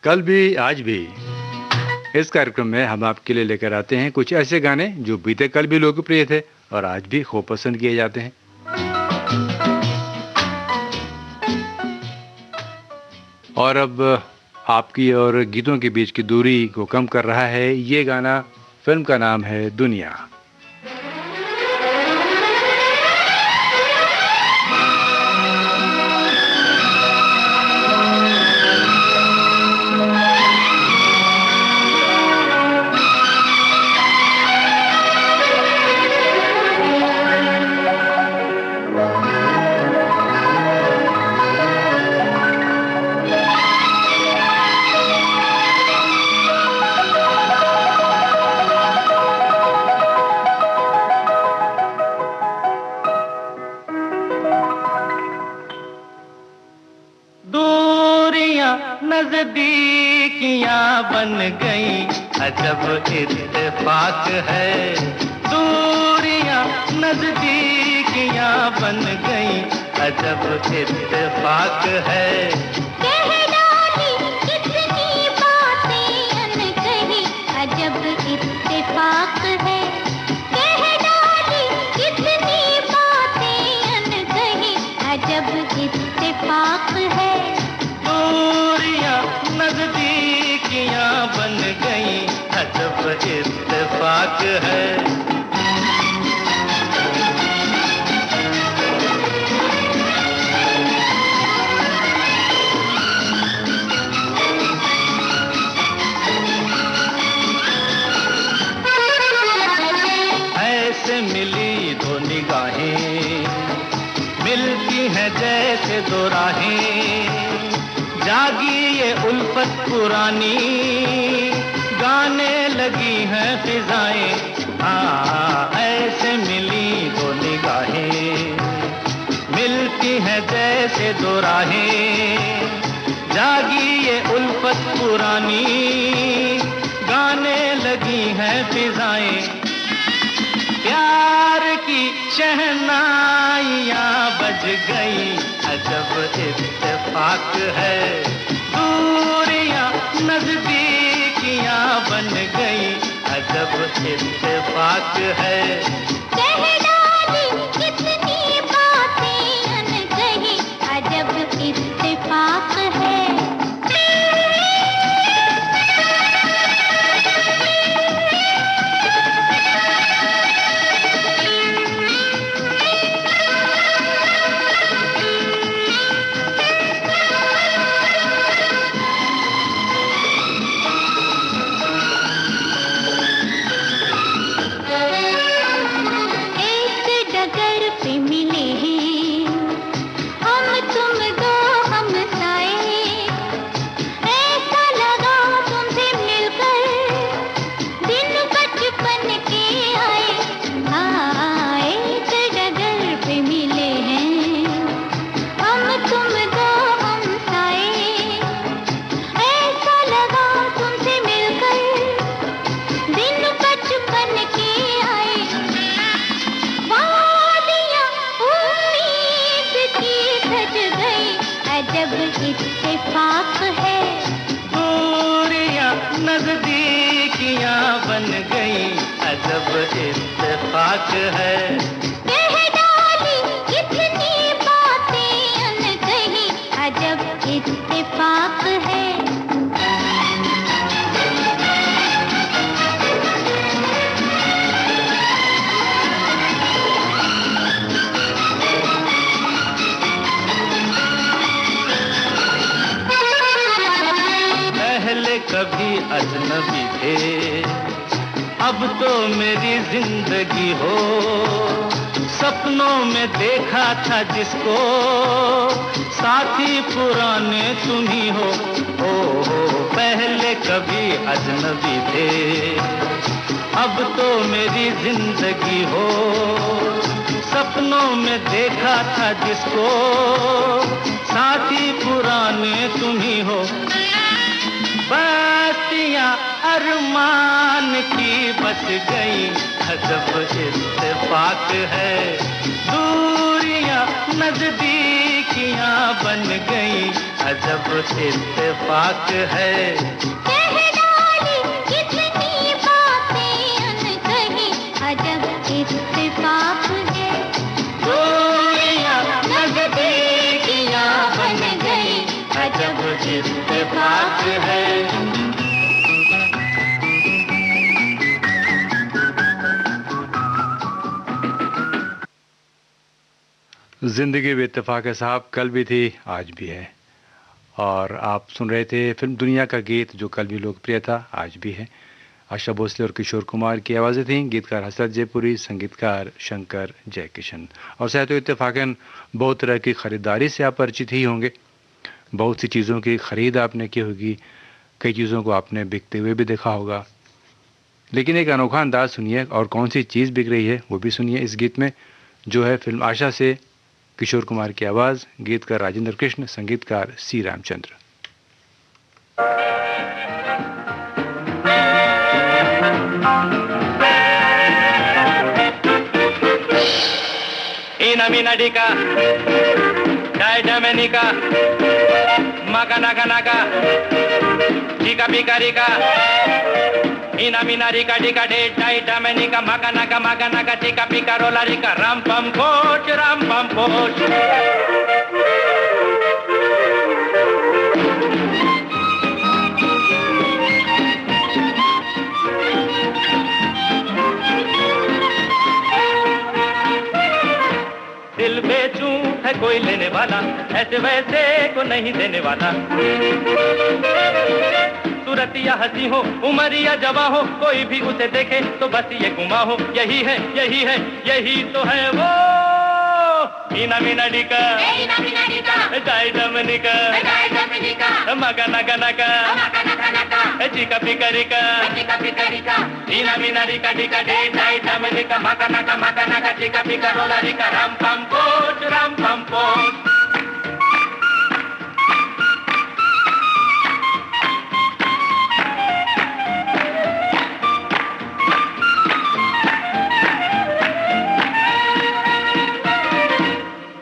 कल भी आज भी इस कार्यक्रम में हम आपके लिए लेकर आते हैं कुछ ऐसे गाने जो बीते कल भी लोकप्रिय थे और आज भी खूब पसंद किए जाते हैं। और अब आपकी और गीतों के बीच की दूरी को कम कर रहा है ये गाना। फिल्म का नाम है दुनिया। नजदीकियां बन गई, अजब इत्तेफाक है। दूरियां नजदीकियां बन गई, अजब इत्तेफाक है। कह डाली कितनी बातें अनकही, अजब इत्तेफाक है। कह डाली कितनी बातें अनकही, अजब इत्तेफाक है। नजदीकियां बन गई, अजब इत्तेफाक है। ऐसे मिली दो निगाहें, मिलती हैं जैसे दो राहें। जागी ये उल्फत पुरानी, गाने लगी हैं फिजाएं। ऐसे मिली दो निगाहें, मिलती हैं जैसे दो राहें। जागी ये उल्फत पुरानी, गाने लगी हैं फिजाएं। प्यार की शहनाइयां बज गई, अजब इत्तेफाक है। दूरियां नजदीकियां बन गई, अजब इत्तेफाक है। कह डाली कितनी बातें अनकही, अजब इत्तेफाक है। इत्तेफाक है। दूरियां नजदीकियां बन गई, अजब इत्तेफाक है। कह डाली कितनी बातें अनकही, अजब इत्तेफाक है। कभी अजनबी थे, अब तो मेरी जिंदगी हो। सपनों में देखा था जिसको, साथी पुराने तुम ही हो। पहले कभी अजनबी थे, अब तो मेरी जिंदगी हो। सपनों में देखा था जिसको, साथी पुराने तुम ही हो। बस्तियां अरमान की बस गई, अजब इत्तेफाक है। दूरियां नजदीकियां बन गई, अजब इत्तेफाक है। कह डाली कितनी बातें अनकही, अजब इत्तेफाक है। दूरियां नजदीकियां बन गई, अजब इत्तेफाक है। जिंदगी भी इत्तेफाक है साहब, कल भी थी आज भी है। और आप सुन रहे थे फिल्म दुनिया का गीत, जो कल भी लोकप्रिय था आज भी है। आशा भोसले और किशोर कुमार की आवाज़ें थीं, गीतकार हसरत जयपुरी, संगीतकार शंकर जयकिशन। और शायद तो इत्तेफाकन बहुत तरह की ख़रीदारी से आप परिचित ही होंगे, बहुत सी चीज़ों की ख़रीद आपने की होगी, कई चीज़ों को आपने बिकते हुए भी देखा होगा। लेकिन एक अनोखा अंदाज़ सुनिए, और कौन सी चीज़ बिक रही है वो भी सुनिए इस गीत में, जो है फिल्म आशा से किशोर कुमार की आवाज़, गीतकार राजेंद्र कृष्ण, संगीतकार सी Ramchandra. Ina mina dika, dai dominica, maga naga naga, dika pika rika. Ina mina rika dika dai dominica, maga naga, dika pika rola rika, ram pam poch, ram pam poch. दिल बेचूं है कोई लेने वाला, ऐसे वैसे को नहीं देने वाला। सूरत या हंसी हो, उम्र या जवां हो, कोई भी उसे देखे तो बस ये गुमा हो। यही है, यही है, यही तो है वो। ईना मीना डिका, डाई डमनिका, मगा नगा नगा, चिका पिका रिका, ईना मीना रिका डिका डाई डमनिका, मगा नगा, चिका पिका रोला रिका, राम पम पोच, राम पम पोच।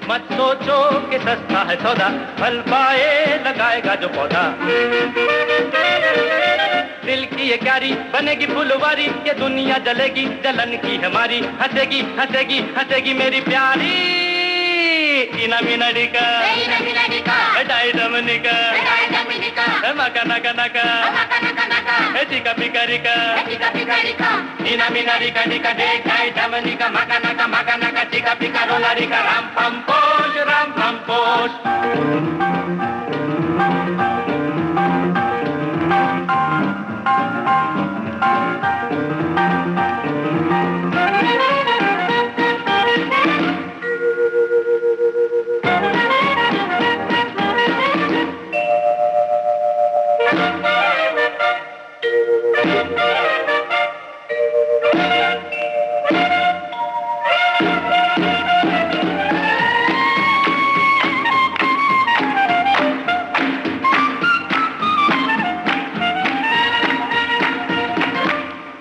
मत सोचो कि सस्ता है सौदा, फल पाए लगाएगा जो पौधा। दिल की ये क्यारी बनेगी फुलवारी, ये दुनिया जलेगी जलन की हमारी। हंसेगी हंसेगी हंसेगी मेरी प्यारी। ईना मीना डिका, डाई डमनिका, मका नका नका, चिका पिका रिका, ईना मीना रिका डिका डाई डमनिका, मका नका, चिका पिका रोला रिका, राम पम पोच, राम पम पोच।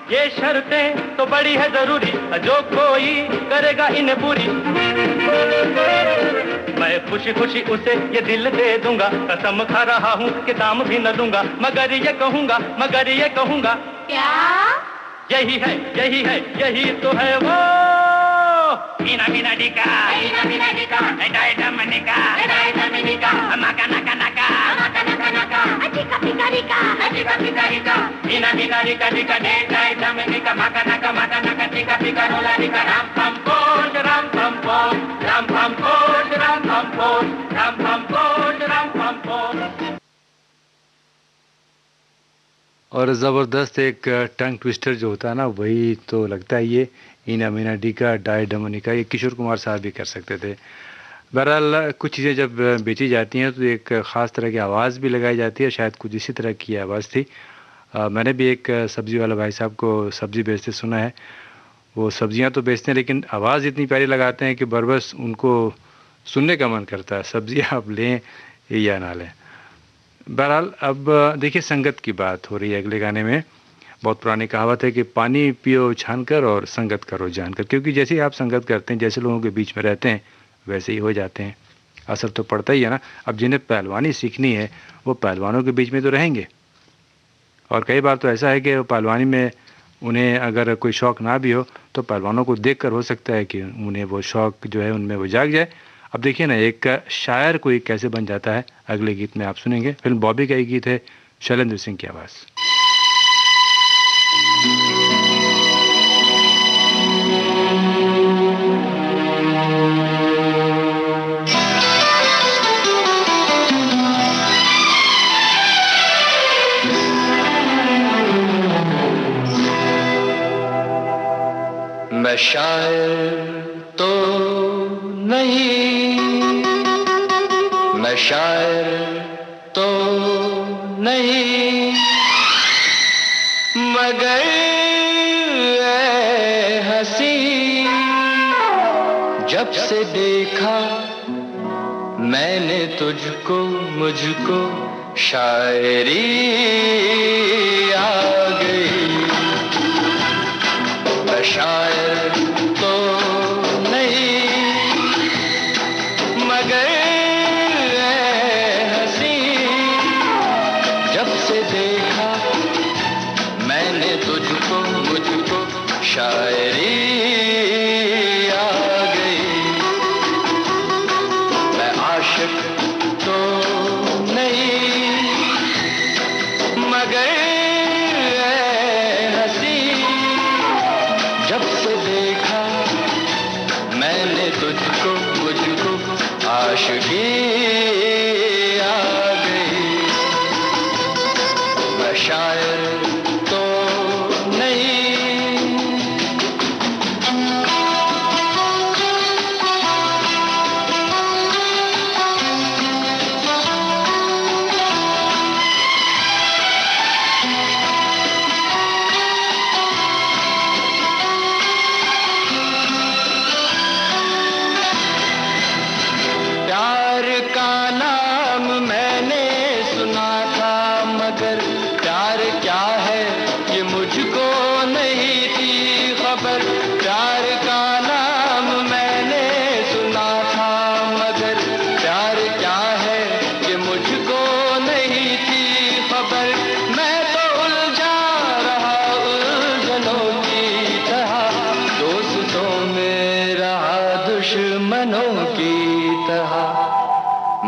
ये शर्तें तो बड़ी है जरूरी, जो कोई करेगा इन्हें पूरी। मैं खुशी खुशी उसे ये दिल दे दूंगा, कसम खा रहा हूँ कि दाम भी न दूंगा। मगर ये कहूँगा क्या? यही है, यही है, यही तो है वो। ईना मीना डिका, डाई डमनिका, मका नका नका, चिका पिका रिका, ईना मीना डिका डिका डाई डमनिका, मका नका, चिका पिका रोला रिका, राम पम पोच, राम पम पोच, राम पम पोच, राम पम पोच, राम पम पोच, राम पम पोच। और ज़बरदस्त एक टंग ट्विस्टर जो होता है ना, वही तो लगता है ये ईना मीना डिका डाई डमनिका, ये किशोर कुमार साहब भी कर सकते थे। बहरहाल कुछ चीज़ें जब बेची जाती हैं तो एक ख़ास तरह की आवाज़ भी लगाई जाती है, शायद कुछ इसी तरह की आवाज़ थी। मैंने भी एक सब्ज़ी वाला भाई साहब को सब्ज़ी बेचते सुना है। वो सब्ज़ियाँ तो बेचते हैं लेकिन आवाज़ इतनी प्यारी लगाते हैं कि बरबस उनको सुनने का मन करता है, सब्ज़ियाँ आप लें या ना लें। बहरहाल अब देखिए, संगत की बात हो रही है अगले गाने में। बहुत पुरानी कहावत है कि पानी पियो छान कर और संगत करो जानकर, क्योंकि जैसे ही आप संगत करते हैं, जैसे लोगों के बीच में रहते हैं, वैसे ही हो जाते हैं। असर तो पड़ता ही है ना। अब जिन्हें पहलवानी सीखनी है वो पहलवानों के बीच में तो रहेंगे, और कई बार तो ऐसा है कि पहलवानी में उन्हें अगर कोई शौक़ ना भी हो तो पहलवानों को देखकर हो सकता है कि उन्हें वो शौक़ जो है उनमें वो जाग जाए। अब देखिए ना, एक शायर कोई कैसे बन जाता है, अगले गीत में आप सुनेंगे। फिल्म बॉबी का ये गीत है, शैलेंद्र सिंह की आवाज़। मैं शायर तो नहीं, मैं शायर तो नहीं, मगर ऐ हंसी, जब से देखा मैंने तुझको, मुझको शायरी आ गई। मैं शायर तो नहीं, मगर ऐ हंसी, जब से देखा मैंने तुझको, मुझको शायरी आ गई। मैं आशिक तो नहीं, मगर जब से देखा मैंने तुझको, मुझको आशिकी आ गई। मैं शायर तो नहीं।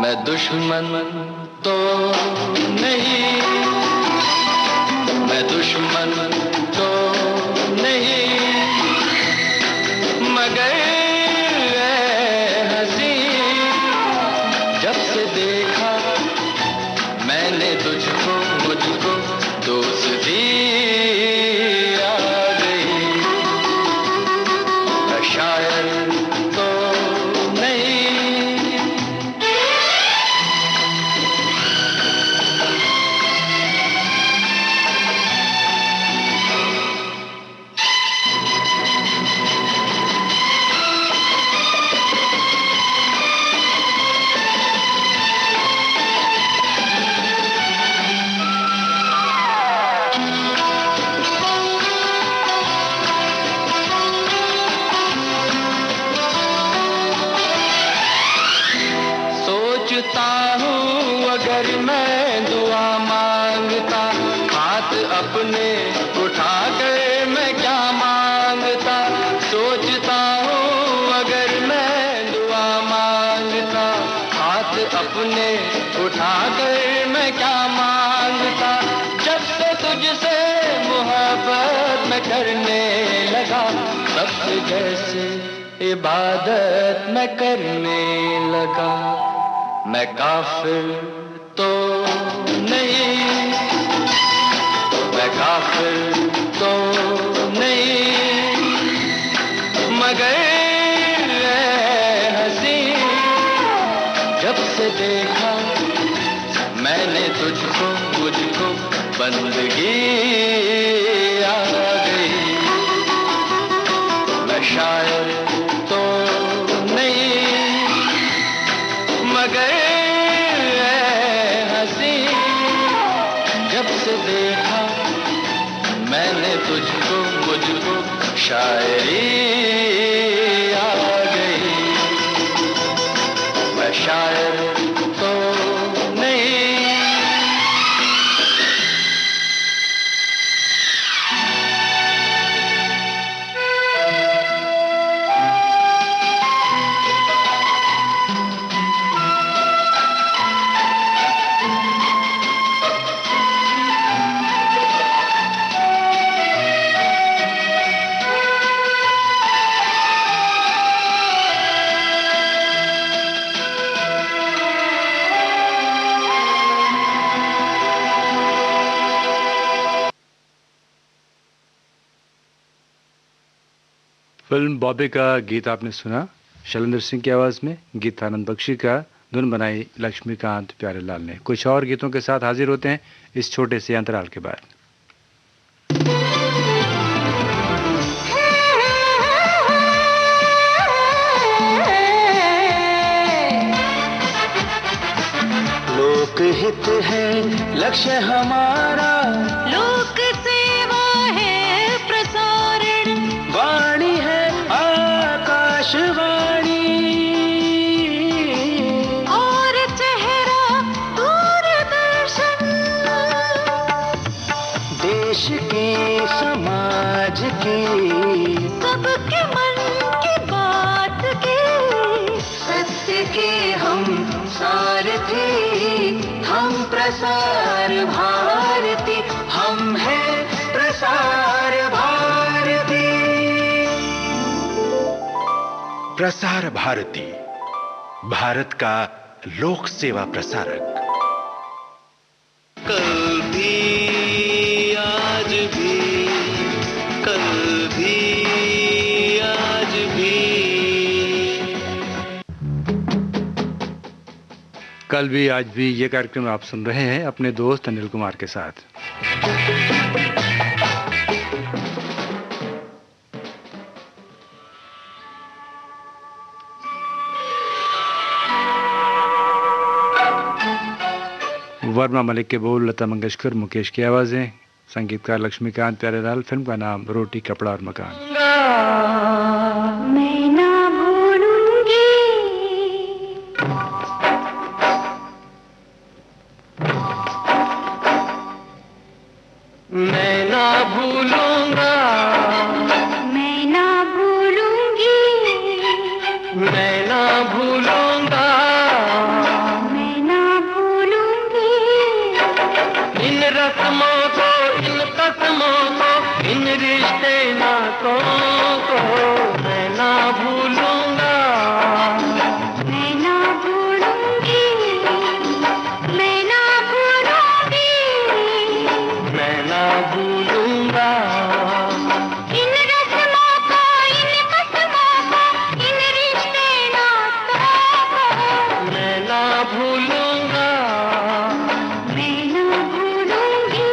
मैं दुश्मन तो नहीं, मैं दुश्मन तो नहीं, मगर ऐ हंसी, जब से देखा मैंने तुझको, मुझको दोस्ती आ गई। मैं शायर तो नहीं। सोचता हूँ अगर मैं दुआ मांगता, हाथ अपने उठा कर मैं क्या मांगता। सोचता हूँ अगर मैं दुआ मांगता, हाथ अपने उठा कर मैं क्या मांगता। जब से तुझसे मोहब्बत मैं करने लगा, तब से जैसे इबादत मैं करने लगा। मैं काफिर तो नहीं, मैं काफिर तो नहीं, मगर ऐ हंसी, जब से देखा मैंने तुझको, मुझको बंदगी आ गई। मैं शायर तो नहीं, मगर ऐ हंसी, जब से देखा मैंने तुझको, मुझको शायरी आ गई। मैं शायर फिल्म बॉबी का गीत आपने सुना, शैलेंद्र सिंह की आवाज़ में, गीत आनंद बख्शी का, धुन बनाई लक्ष्मीकांत प्यारेलाल ने। कुछ और गीतों के साथ हाजिर होते हैं इस छोटे से अंतराल के बाद। लोकहित है लक्ष्य हमारा, लोक सेवा है प्रसारण, वाणी है आकाशवाणी, और चेहरा दूरदर्शन, देश की समाज की सबके मन की बात की, सत्य के हम सारथी, हम प्रसार भारती, हम हैं प्रसार भारती। प्रसार भारती, भारत का लोक सेवा प्रसारक। कल भी आज भी, कल भी आज भी। कल भी आज भी ये कार्यक्रम आप सुन रहे हैं अपने दोस्त अनिल कुमार के साथ। वर्मा मलिक के बोल, लता मंगेशकर, मुकेश की आवाजें, संगीतकार लक्ष्मीकांत प्यारेलाल। फिल्म का नाम रोटी कपड़ा और मकान। मैं ना भूलूंगी, मैं ना भूलूंगा, मैं ना भूलूंगी, मैं ना भूलूंगा, मैं ना भूलूंगी, इन रस्मों को, इन कसमों को, इन रिश्ते नातों को मैं ना भूलूंगा, मैं ना भूलूंगी, मैं ना भूलूंगी, मैं ना भूलूंगा, इन रस्मों को, इन कसमों को, इन रिश्ते नातों को मैं ना भूलूंगा, मैं ना भूलूंगी,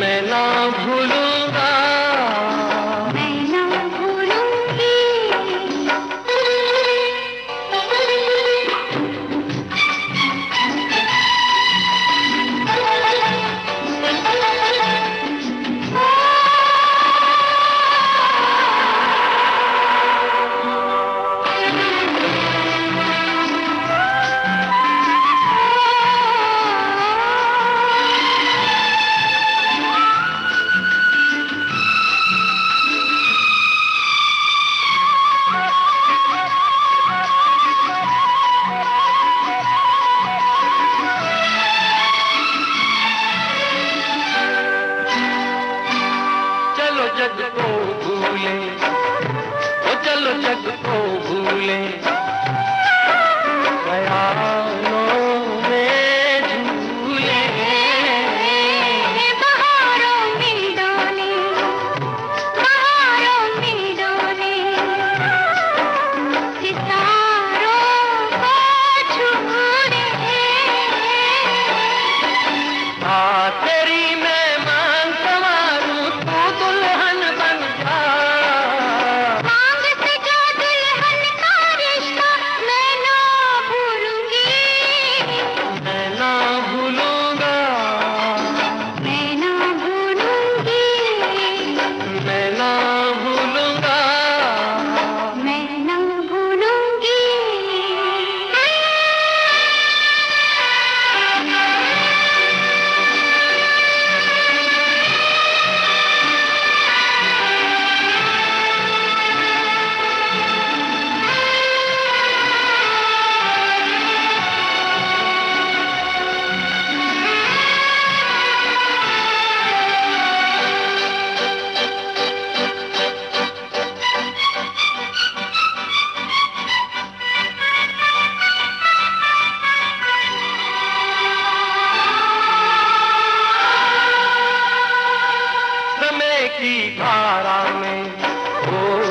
मैं ना भूलूंगा, मैं ना भूलूंगी। चलो जग को भूले, ओ चलो जग को भूले, ख्यालों में झूले, बहारों में डोले, बहारों में डोले, सितारों को छूले, आ तेरी मैं मान संवारूं, तू दुल्हन बन जा, मांग से जो दुल्हन का रिश्ता मैं ना भूलूंगी, मैं ना भूलूंगा, मैं ना भूलूंगी, मैं ना भूलूंगा, मैं ना भूलूंगी। समय की धारा में, ओ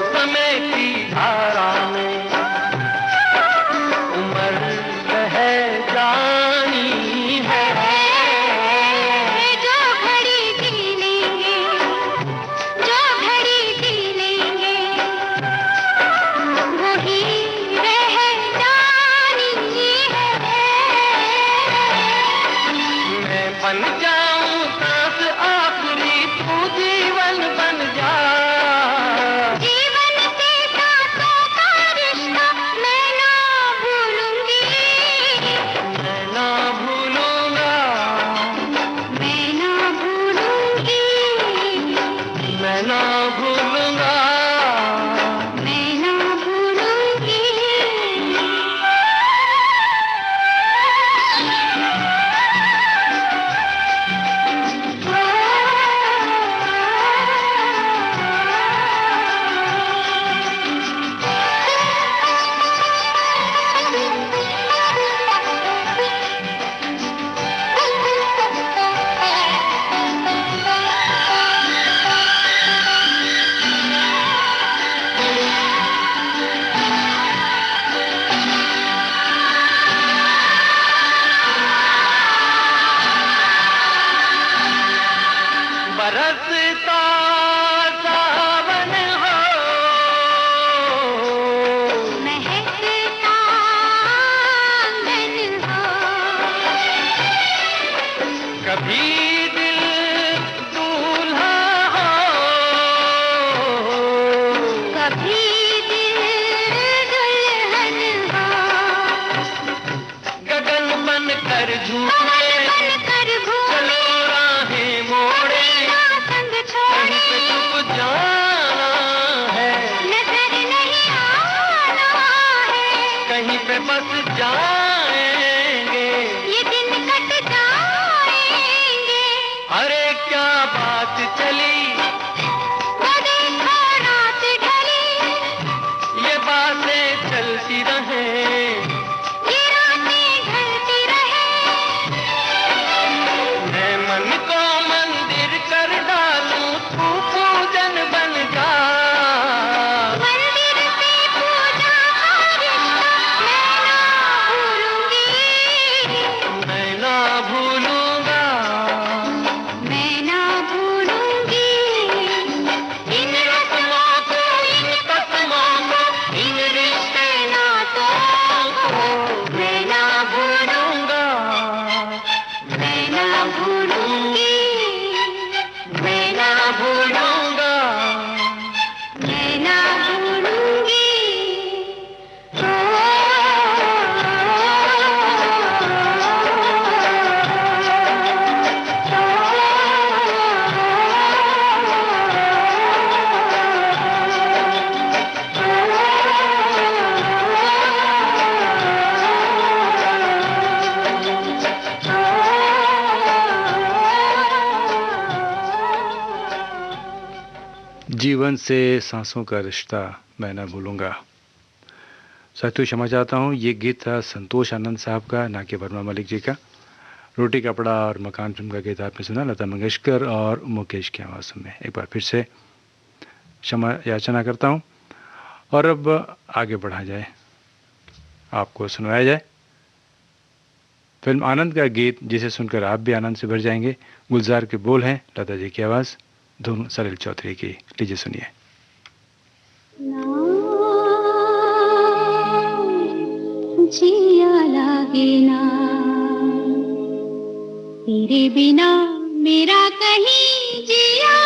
बरसता सावन हो, महकता आंगन हो, कभी दिल दूल्हा हो, कभी दिल दुल्हन हो, गगन बन कर कमल झूमे, बनकर घूमे, चलो राहें मोड़े, ना संग कहीं छोड़े, पे छुप जाना है, नजर नहीं आना है, कहीं पे बस जाएंगे, ये दिन कट जाएंगे, अरे क्या बात चली, वो देखो रात ढली, ये बातें चलती रहे, ये रातें ढलती रहे, मैं मन को मंदिर कर डालूं, तू पूजन बन जा, मंदिर से पूजा का रिश्ता मैं ना भूलूंगी, मैं ना भूलूंगा, मैं ना भूलूंगी, इन रस्मों को, इन कसमों को, इन रिश्ते नातों को, मैं ना भूलूंगा, मैं ना भूलूंगी, मैं ना भूलूंगा, मैं ना भूलूंगी, जीवन से सांसों का रिश्ता मैं ना भूलूंगा। साथियों, क्षमा चाहता हूँ, ये गीत था संतोष आनंद साहब का, ना कि वर्मा मलिक जी का। रोटी कपड़ा और मकान फिल्म का गीत आपने सुना लता मंगेशकर और मुकेश की आवाज़ में। एक बार फिर से क्षमा याचना करता हूँ और अब आगे बढ़ा जाए, आपको सुनाया जाए फिल्म आनंद का गीत, जिसे सुनकर आप भी आनंद से भर जाएंगे। गुलजार के बोल हैं, लता जी की आवाज़, धुन सलील चौधरी की। लीजिए सुनिए। जिया लागे ना तेरे बिना, मेरा कहीं जिया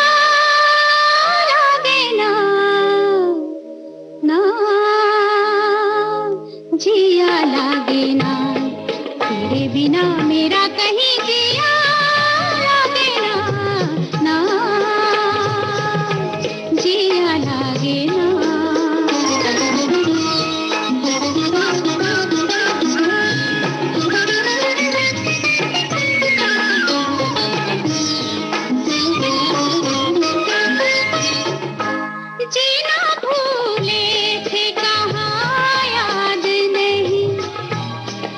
लागे ना, ना जिया लागे ना तेरे बिना, मेरा कहीं जिया लागे ना, ना जिया लागे ना। जीना भूले थे कहाँ याद नहीं,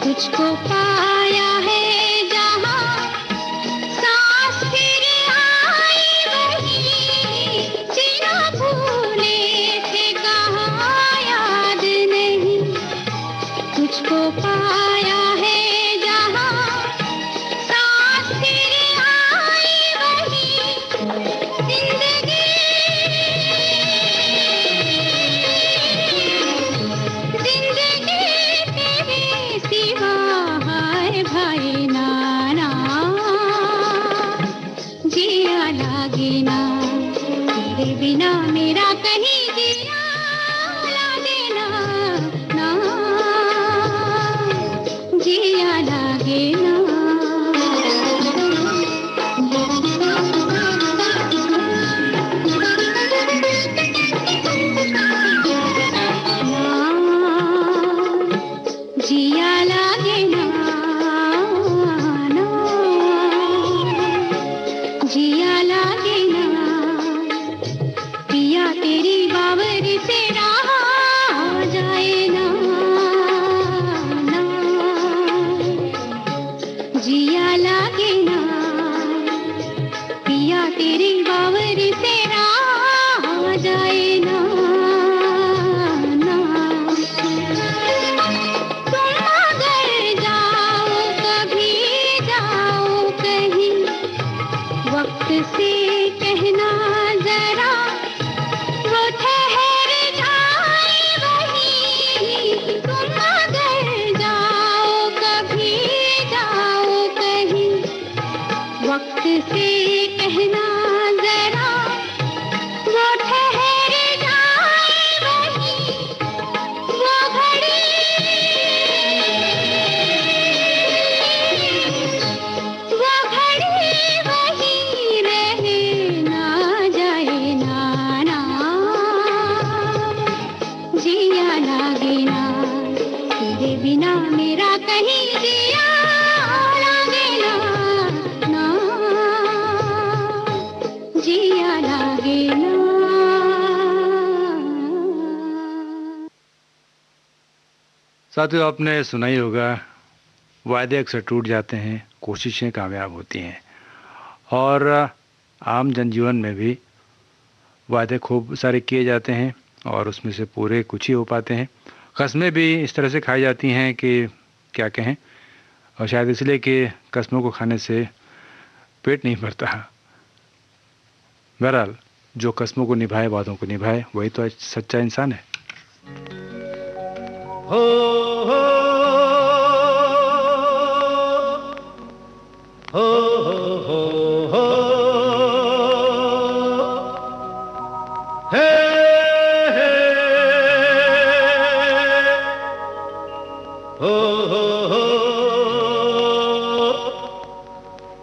तुझको पाया है जहाँ, सांस फिर आई वहीं। जीना भूले थे कहाँ याद नहीं, तुझको पाया है जहाँ, सांस फिर आई वहीं। जिंदगी तेरे सिवा हाय भाई नाना, जिया लागे ना तेरे बिना, मेरा कहीं जिया लागे ना, ना जिया लागे ना। जिया लागे ना, ना जिया लागे ना, पिया तेरी बावरी से रहा जाए ना, ना जिया लागे ना, पिया तेरी बावरी से रहा जाए ना, ना तुम अगर जाओ कभी, जाओ कहीं, वक्त से कहना जरा, वो ठहर जाए वहीं। तुम अगर जाओ कभी, जाओ कहीं, वक्त से कहना जरा, वो ठहर जाए वहीं। वो घड़ी, वो घड़ी वहीं रहे, ना जाए ना, ना जिया लागे ना, तेरे बिना मेरा कहीं जिया लागे ना, ना जिया लागे ना। साथियों, आपने सुना ही होगा, वायदे अक्सर टूट जाते हैं, कोशिशें कामयाब होती हैं। और आम जनजीवन में भी वायदे खूब सारे किए जाते हैं और उसमें से पूरे कुछ ही हो पाते हैं। कस्में भी इस तरह से खाई जाती हैं कि क्या कहें, और शायद इसलिए कि कस्मों को खाने से पेट नहीं भरता। बहरहाल, जो कस्मों को निभाए, वादों को निभाए, वही तो सच्चा इंसान है। हो हो हो हो हो हे हे हो हो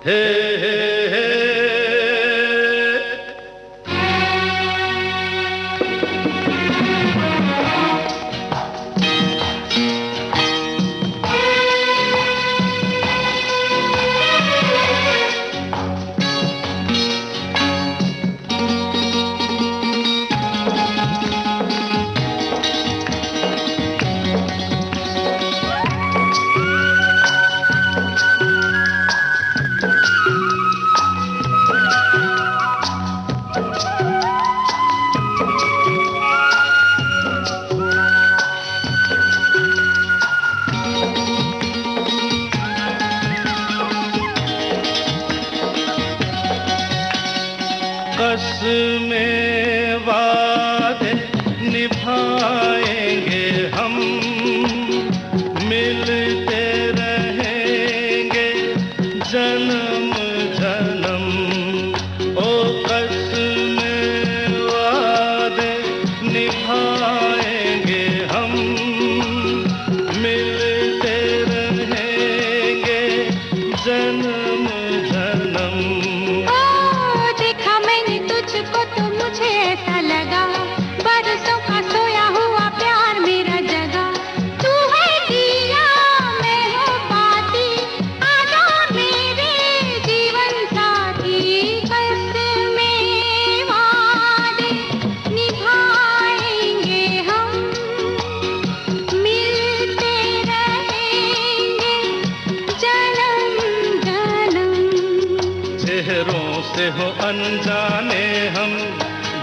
हे हे कसमें वादे निभाएंगे हम, मिलते रहेंगे जन्म जन्म। ओ कसमें वादे निभाएंगे हम, मिलते रहेंगे जन्म जन्म। तुझको तो मुझे ऐसा लगा, बरसों का सोया हुआ प्यार मेरा जगा। तू है दिया, मैं हूँ बाती, आजा मेरे जीवन साथी। कसमें वादे निभाएंगे हम, मिलते रहेंगे जन्म जन्म। चेहरों से हो अनजाने हम,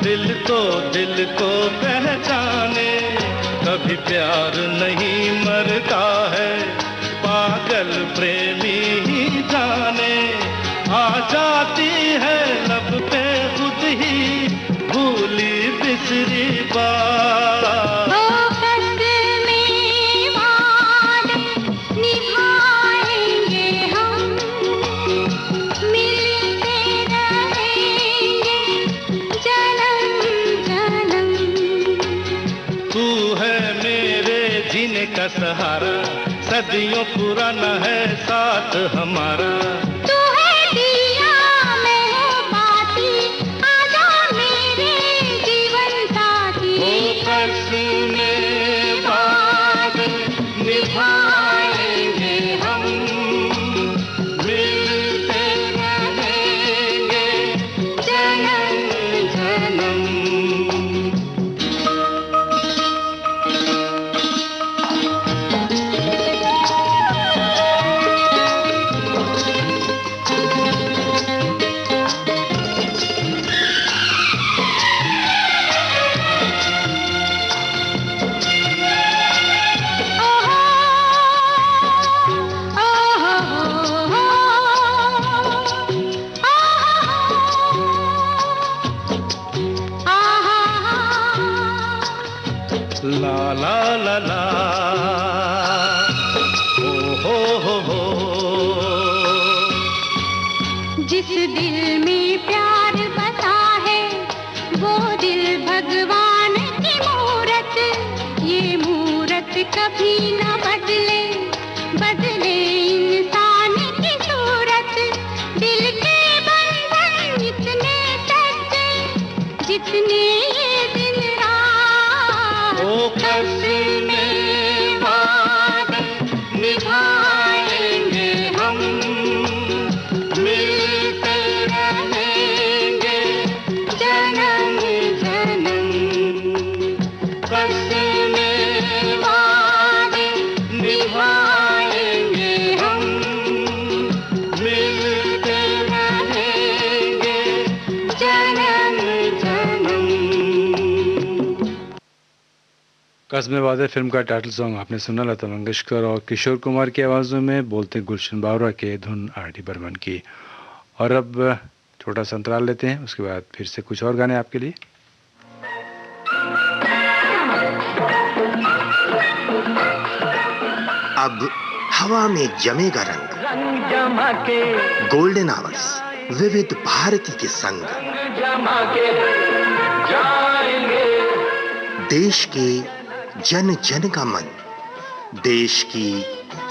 दिल तो दिल को पहचाने। कभी प्यार नहीं मरता है, पागल प्रेमी ही जाने। आ जाती है लब पे खुद ही भूली बिसरी बात। ओ कसमें वादे निभाएंगे हम, मिलते रहेंगे जन्म जन्म। तू है मेरे जीने का सहारा, सदियों पुराना है साथ हमारा। तू है दिया, मैं हूँ बाती, आजा मेरे जीवन साथी। ओ कसमें वादे निभाएंगे हम, मिलते रहेंगे जन्म जन्म। ला ला ला, ओ हो। जिस दिल में प्यार बसा है वो दिल भगवान की मूरत, ये मूरत कभी न बदले, बदले इंसान की सूरत। दिल के बंधन इतने सच्चे जितने ये दिन रात, ओ कसमें वादे निभाएंगे हम, मिलते रहेंगे जन्म जन्म। कसमें वादे निभाएंगे हम, मिलते रहेंगे जन्म जन्म। कस्मे वादे फिल्म का टाइटल सॉन्ग आपने सुना, लता मंगेशकर और किशोर कुमार की आवाज़ों में, बोलते गुलशन बावरा के, धुन आर डी बर्मन की। और अब छोटा सा अंतराल लेते हैं, उसके बाद फिर से कुछ और गाने आपके लिए। अब हवा में जमेगा रंग, रंग जमा के, गोल्डन आवर्स विविध भारती के संग, रंग जमा के जाएंगे। देश के जन जन का मन, देश की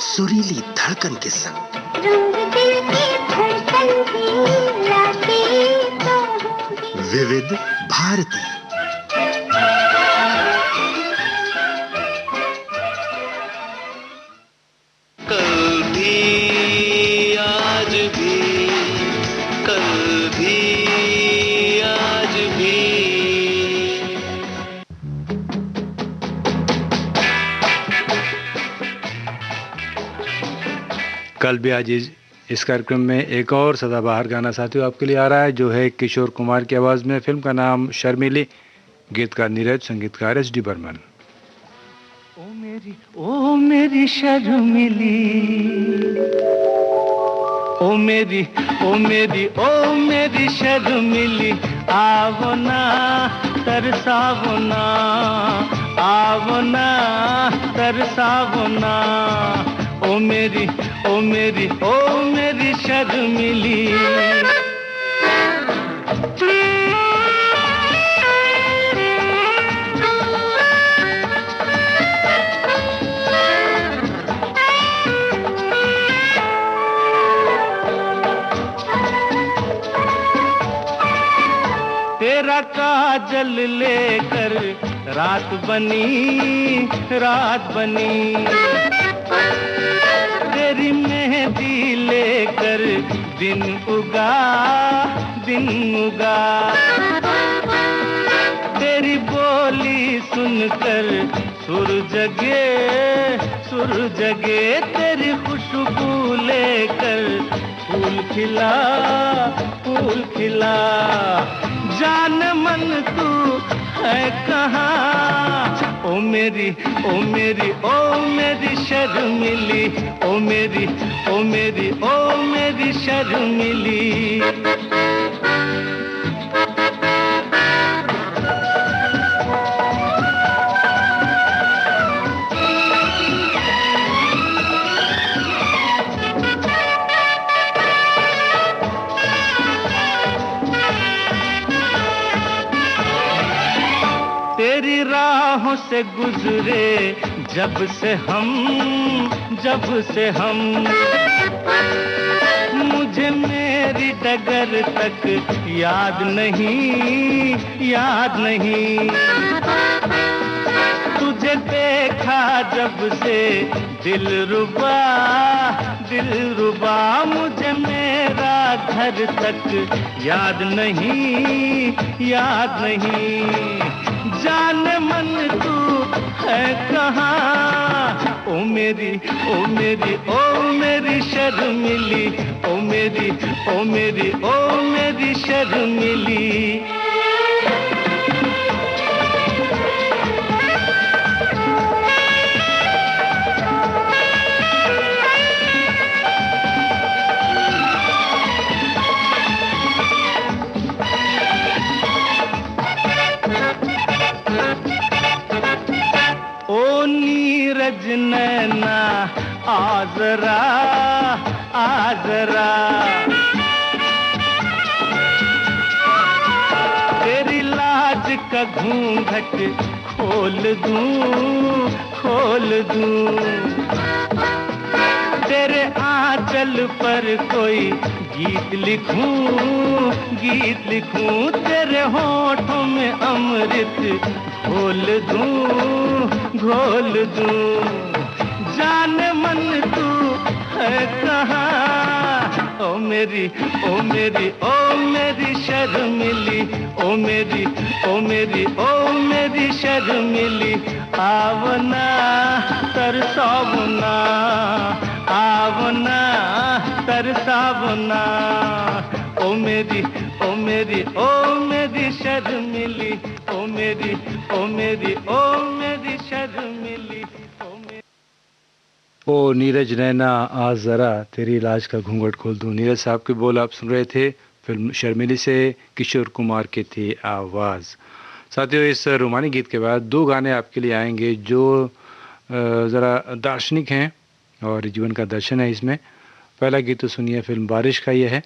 सुरीली धड़कन के संग। रंग दिल की धड़कन की लाके तो होगी। विविध भारती। कल भी आज भी, कल भी आज भी। कल भी आज इस कार्यक्रम में एक और सदाबहार गाना साथियों आपके लिए आ रहा है, जो है किशोर कुमार की आवाज़ में। फिल्म का नाम शर्मिली, गीतकार नीरज, संगीतकार एस डी बर्मन। ओ मेरी शर्मिली, ओ मेरी शर्मिली, आवो ना तरसावो ना, आवो ना तरसावो ना। ओ मेरी शर्मिली। तेरा काजल लेकर रात बनी, रात बनी। तेरी मेहंदी लेकर दिन उगा, दिन उगा। तेरी बोली सुनकर सुर जगे, सुर जगे। तेरी खुशबू लेकर फूल खिला, फूल खिला। जान मन तू है कहाँ, ओ मेरी शर्मिली, ओ मेरी शर्मिली। तेरी राहों से गुजरे जब से हम, मुझे मेरी डगर तक याद नहीं, याद नहीं। तुझे देखा जब से दिलरुबा, दिलरुबा। मुझे मेरा घर तक याद नहीं, याद नहीं। जान मन तू है कहाँ, ओ मेरी शर्मिली, ओ मेरी शर्मिली। नीरज नैना आजरा आजरा, तेरी लाज का घूंघट खोल दूं, तेरे आंचल पर कोई गीत लिखूं, तेरे होठों में अमृत घोल दूं, जान मन तू है कहाँ, ओ मेरी शर्मिली, ओ मेरी शर्मिली, आवना तरसावना, आवना तरसावना, ओ मेरी शर्मिली, ओ मेरी शर्मिली। ओ नीरज नैना आ जरा, तेरी लाज का घूंघट खोल दूं। नीरज साहब के बोल आप सुन रहे थे फिल्म शर्मिली से, किशोर कुमार की थी आवाज़। साथियों, इस रोमानी गीत के बाद दो गाने आपके लिए आएंगे जो ज़रा दार्शनिक हैं और जीवन का दर्शन है इसमें। पहला गीत तो सुनिए, फिल्म बारिश का ये है,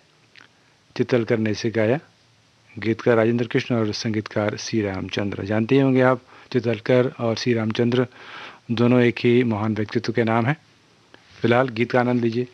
चित्तलकर ने इसे गाया, गीतकार राजेंद्र कृष्ण और संगीतकार सी रामचंद्र। जानते ही होंगे आप, चित्तलकर और सी रामचंद्र दोनों एक ही महान व्यक्तित्व के नाम हैं। फिलहाल गीत का आनंद लीजिए।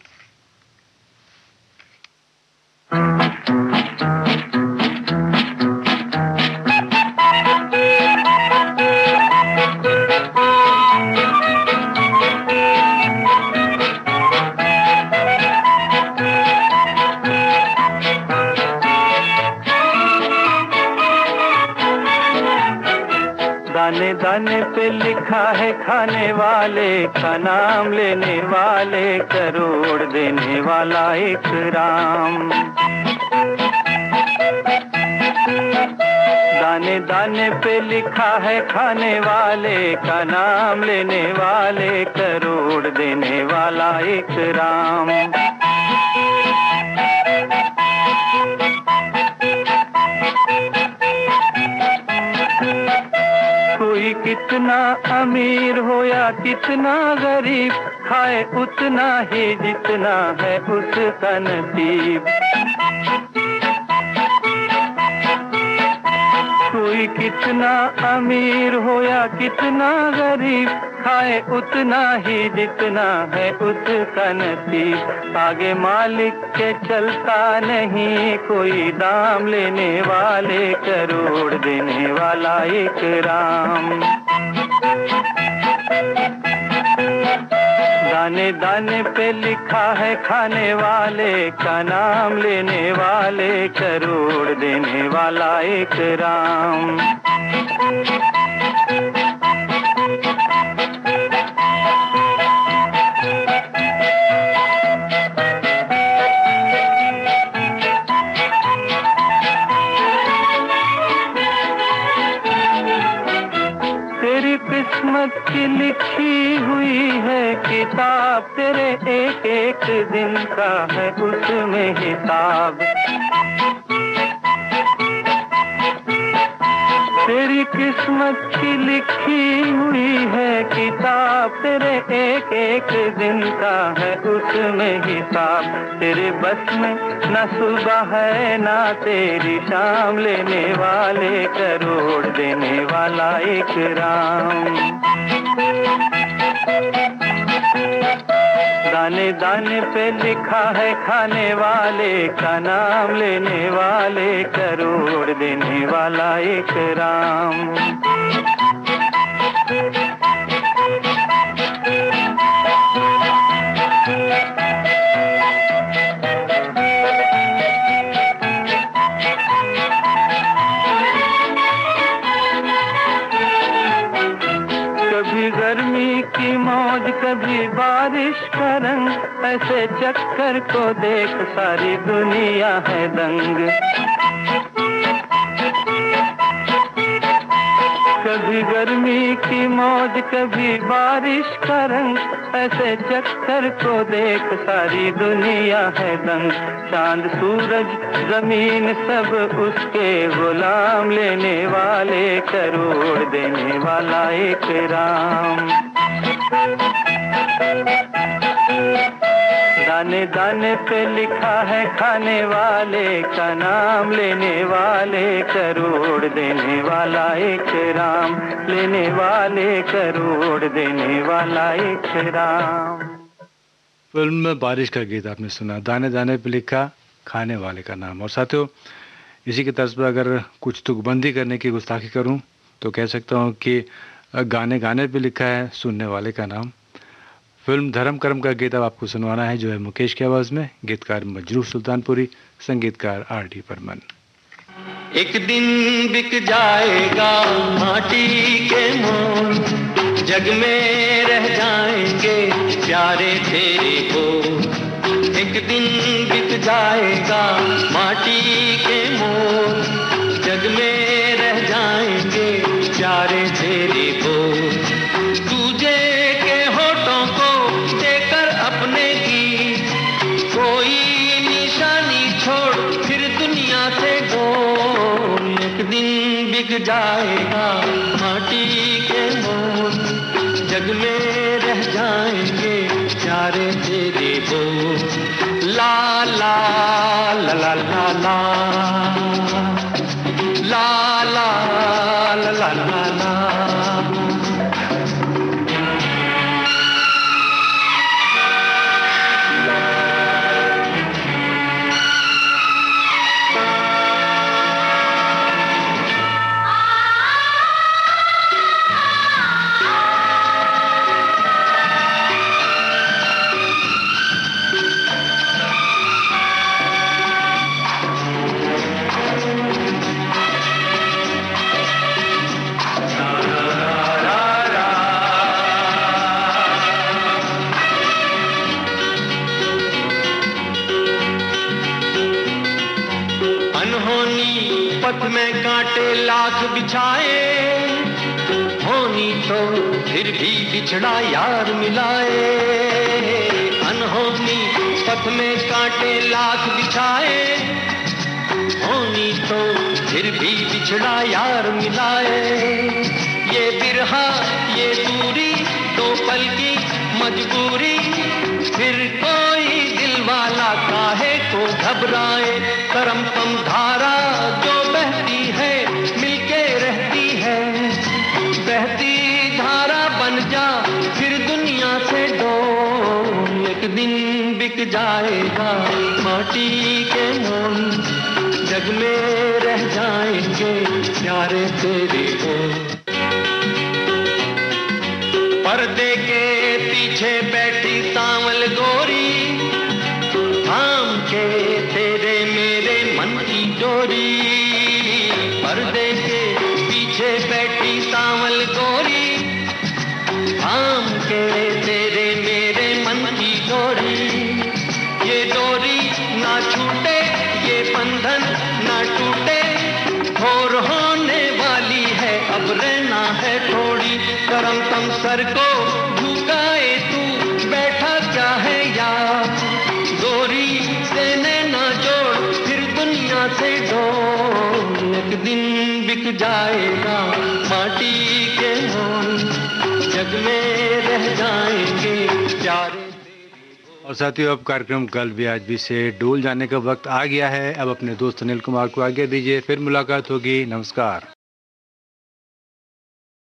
दाने दाने पे लिखा है खाने वाले का नाम, लेने वाले करोड़, देने वाला एक राम। दाने दाने पे लिखा है खाने वाले का नाम, लेने वाले करोड़, देने वाला एक राम। कोई कितना अमीर हो या कितना गरीब, खाए उतना ही जितना है उसका नसीब। कोई कितना अमीर हो या कितना गरीब, खाए उतना ही जितना है उसका नसीब। आगे मालिक के चलता नहीं कोई दाम, लेने वाले करोड़, देने वाला एक राम। दाने दाने पे लिखा है खाने वाले का नाम, लेने वाले करोड़, देने वाला एक राम। किस्मत की लिखी हुई है किताब, तेरे एक एक दिन का है उसमें हिसाब। तेरी किस्मत की लिखी हुई है किताब, तेरे एक एक दिन का है उसमें हिसाब। तेरे बस में न सुबह है ना तेरी शाम, लेने वाले करोड़, देने वाला एक राम। दाने दाने पे लिखा है खाने वाले का नाम, लेने वाले करोड़, देने वाला एक राम। कभी गर्मी की मौज कभी बारिश का रंग, ऐसे चक्कर को देख सारी दुनिया है दंग। कभी गर्मी की मौज कभी बारिश का रंग, ऐसे चक्कर को देख सारी दुनिया है दंग। चांद सूरज जमीन सब उसके गुलाम, लेने वाले करोड़, देने वाला एक राम। दाने दाने पे लिखा है खाने वाले का नाम, लेने वाले करोड़ देने वाला एक राम, लेने वाले करोड़ देने वाला एक राम। फिल्म में बारिश का गीत आपने सुना, दाने दाने पे लिखा खाने वाले का नाम। और साथियों, इसी के तर्ज पर अगर कुछ तुकबंदी करने की गुस्ताखी करूं तो कह सकता हूं कि गाने गाने पे लिखा है सुनने वाले का नाम। फिल्म धर्म कर्म का गीत अब आपको सुनवाना है, जो है मुकेश की आवाज में, गीतकार मजरूह सुल्तानपुरी, संगीतकार आर.डी. बर्मन। एक दिन बिक जाएगा माटी के मोल, जग में रह जाएंगे प्यारे तेरे बोल। एक दिन बिक जाएगा माटी के मोल, जग में रह जाएंगे प्यारे तेरे बोल। तुझे के होठों को देकर अपने की कोई निशानी छोड़ फिर दुनिया से डोल। एक दिन बिक जाएगा माटी के मोल, जग में रह जाएंगे प्यारे तेरे बोल। ला ला ला ला ला ला ला ला ला ला ला। पथ में कांटे लाख बिछाए, होनी तो फिर भी बिछड़ा यार मिलाए। अनहोनी पथ में कांटे लाख बिछाए, होनी तो फिर भी बिछड़ा यार मिलाए। ये बिरहा ये दूरी दो पल की मजबूरी, फिर कोई दिल वाला काहे को घबराए। करम कम धारा जो बहती है मिलके रहती है, बहती धारा बन जा फिर दुनिया से डोल। एक दिन बिक जाएगा माटी के मोल, जग में रह जाएंगे प्यारे तेरे बोल। पर्दे के पीछे बैठी सांवल गोरी, थाम के तेरे मेरे मन की डोरी। पर्दे के पीछे बैठी सांवल गोरी, थाम के तेरे मेरे मन की डोरी। ये डोरी ना छूटे ये बंधन ना टूटे, और होने वाली है अब रहना है थोड़ी। करम कम सर को झुकाए तू बैठा क्या है यार, गोरी से नैना जोड़ फिर दुनिया से डोल। एक दिन बिक जाएगा माटी के मोल, जग में रह जाएंगे प्यारे। और साथियों, अब कार्यक्रम कल भी आज भी से डोल जाने का वक्त आ गया है। अब अपने दोस्त अनिल कुमार को आज्ञा दीजिए, फिर मुलाकात होगी। नमस्कार।